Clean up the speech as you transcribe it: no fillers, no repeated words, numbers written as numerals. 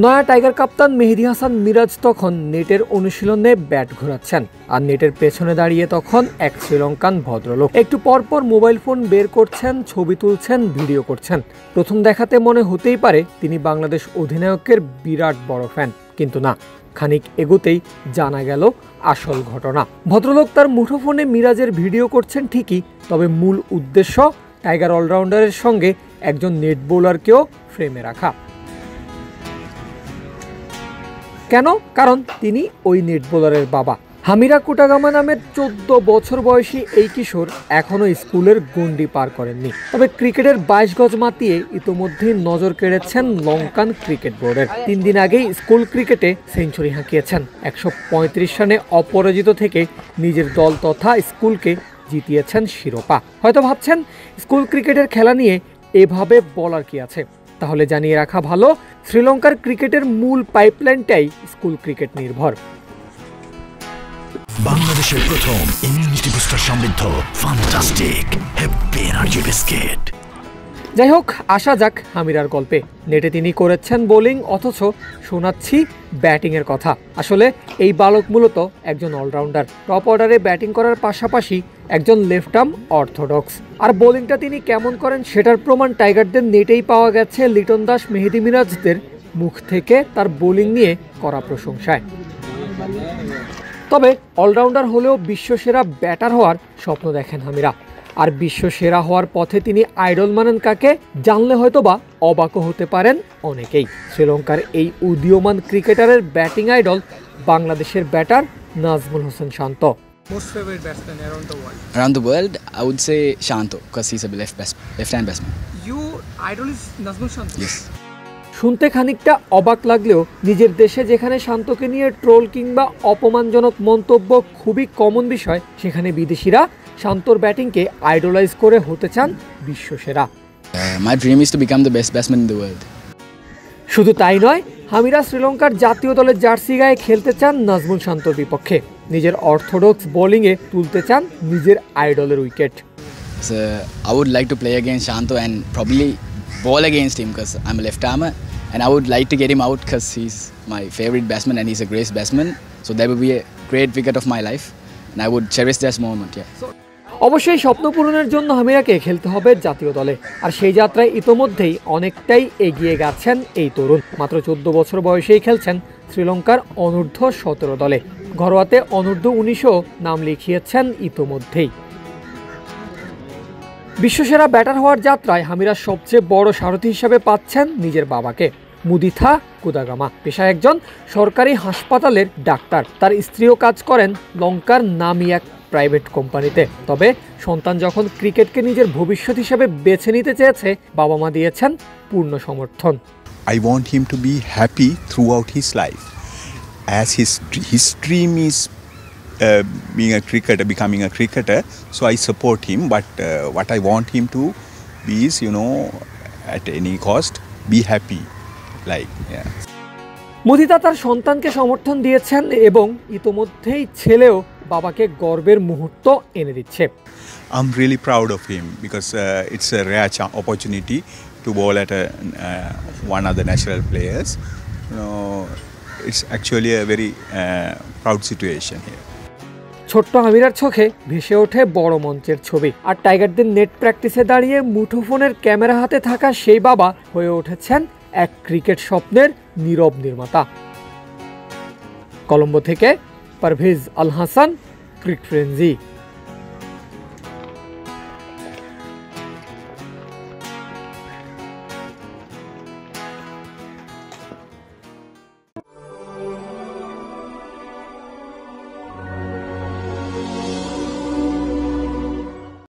নয়া টাইগার কাপ্তান মেহেদী হাসান মিরাজ তখন নেটের অনুশীলনে ব্যাট ঘোরাচ্ছেন, আর নেটের পেছনে দাঁড়িয়ে তখন এক শ্রীলঙ্কান ভদ্রলোক একটু পরপর মোবাইল ফোন বের করছেন, ছবি তুলছেন, ভিডিও করছেন। প্রথম দেখাতে মনে হতেই পারে তিনি বাংলাদেশ অধিনায়কের বিরাট বড় ফ্যান, কিন্তু না, খানিক এগোতেই জানা গেল আসল ঘটনা। ভদ্রলোক তার মুঠোফোনে মিরাজের ভিডিও করছেন ঠিকই, তবে মূল উদ্দেশ্য টাইগার অলরাউন্ডারের সঙ্গে একজন নেট বোলারকেও ফ্রেমে রাখা। কেন? কারণ তিনি ওই নেট বোলারের বাবা। হামিরা কুটাগামা নামের 14 বছর বয়সী এই কিশোর এখনো স্কুলের গণ্ডি পার করেননি, তবে ক্রিকেটের 22 গজ মাতিয়ে ইতোমধ্যেই নজর কেড়েছেন লঙ্কান ক্রিকেট বোর্ডের। 3 দিন আগেই স্কুল ক্রিকেটে সেঞ্চুরি হাঁকিয়েছেন। 135 রানে অপরাজিত থেকে নিজের দল তথা স্কুলকে জিতিয়েছেন শিরোপা। হয়তো ভাবছেন স্কুল ক্রিকেটের খেলা নিয়ে এভাবে বলার কি আছে, তাহলে জানিয়ে রাখা ভালো, শ্রীলঙ্কার ক্রিকেটের মূল পাইপলাইনটাই স্কুল ক্রিকেট নির্ভর। বাংলাদেশের প্রথম ইমিউনিটি বুস্টার সমৃদ্ধ ফ্যান্টাস্টিক হ্যাপি এনার্জি বিস্কিট। যাই হোক, আসা যাক হামিরার গল্পে। নেটে তিনি করেছেন বোলিং, অথচ শোনাচ্ছি ব্যাটিংয়ের কথা। আসলে এই বালক মূলত একজন অলরাউন্ডার। টপ অর্ডারে ব্যাটিং করার পাশাপাশি একজন লেফট আর্ম অর্থোডক্স। আর বোলিংটা তিনি কেমন করেন সেটার প্রমাণ টাইগারদের নেটেই পাওয়া গেছে লিটন দাস, মেহেদী মিরাজদের মুখ থেকে তার বোলিং নিয়ে করা প্রশংসায়। তবে অলরাউন্ডার হলেও বিশ্বসেরা ব্যাটার হওয়ার স্বপ্ন দেখেন হামিরা। আর বিশ্ব সেরা হওয়ার পথে তিনি আইডল মানেন কাকে, জানলে হয়তোবা অবাকও হতে পারেন অনেকেই। শ্রীলঙ্কার এই উদীয়মান ক্রিকেটারের ব্যাটিং আইডল বাংলাদেশের batter Nazmul Hossain Shanto. Most favorite batsman around the world? Around the world, I would say Shanto, because he's a left-hand batsman. Your idol is Nazmul Shanto? Yes. শুনতে খানিকটা অবাক লাগলেও নিজের দেশে যেখানে শান্তকে নিয়ে ট্রোল কিংবা অপমানজনক মন্তব্য খুবই কমন বিষয়, সেখানে বিদেশিরা শান্তর ব্যাটিংকে আইডলাইজ করে হতে চান বিশ্বসেরা। My dream is to become the best batsman in the world. শুধু তাই নয়, হামিরা শ্রীলঙ্কার জাতীয় দলের জার্সি গায়ে খেলতে চান নাজমুল শান্তর বিপক্ষে। নিজের অর্থোডক্স বোলিংয়ে তুলতে চান নিজের আইডলের wicket. So I would like to play against Shanto and probably bowl against him because I'm a left armer, and I would like to get him out because he's my favorite batsman and he's a great batsman. So that would be a great wicket of my life, and I would cherish this moment. Yeah. অবশ্যই স্বপ্ন পূরণের জন্য হামিরাকে খেলতে হবে জাতীয় দলে, আর সেই যাত্রায় ইতোমধ্যেই অনেকটাই এগিয়ে গেছেন এই তরুণ। মাত্র 14 বছর বয়সেই খেলছেন শ্রীলঙ্কার অনূর্ধ্ব 17 দলে। ঘরোয়াতে অনূর্ধ্ব 19ও নাম লিখিয়েছেন ইতোমধ্যেই। বিশ্বসেরা ব্যাটার হওয়ার যাত্রায় হামিরা সবচেয়ে বড় সারথি হিসাবে পাচ্ছেন নিজের বাবাকে, মুদিথা কুদাগামা। পেশায় একজন সরকারি হাসপাতালের ডাক্তার। তার স্ত্রীও কাজ করেন লঙ্কার নামী এক প্রাইভেট কোম্পানিতে। তবে সন্তান যখন ক্রিকেটকে নিজের ভবিষ্যৎ হিসেবে বেছে নিতে চেয়েছে, বাবা মা দিয়েছেন পূর্ণ সমর্থন। I want him to be happy throughout his life. As his dream is being a cricketer, becoming a cricketer, so I support him. But what I want him to be is, at any cost, be happy. Mudita তার সন্তানকে সমর্থন দিয়েছেন এবং ইতোমধ্যেই ছেলেও বাবাকে গর্বের মুহূর্ত এনে দিচ্ছে। I'm really proud of him because it's a rare opportunity to bowl at one of the national players. It's actually a very proud situation here. ছোট্ট হামিরার চোখে ভেসে ওঠে বড় মঞ্চের ছবি, আর টাইগারদের নেট প্র্যাকটিসে দাঁড়িয়ে মুঠোফোনের ক্যামেরা হাতে থাকা সেই বাবা হয়ে উঠেছেন এক ক্রিকেট স্বপ্নের নীরব নির্মাতা। কলম্বো থেকে পারভেজ আল হাসান, ক্রিক ফ্রেন্জি।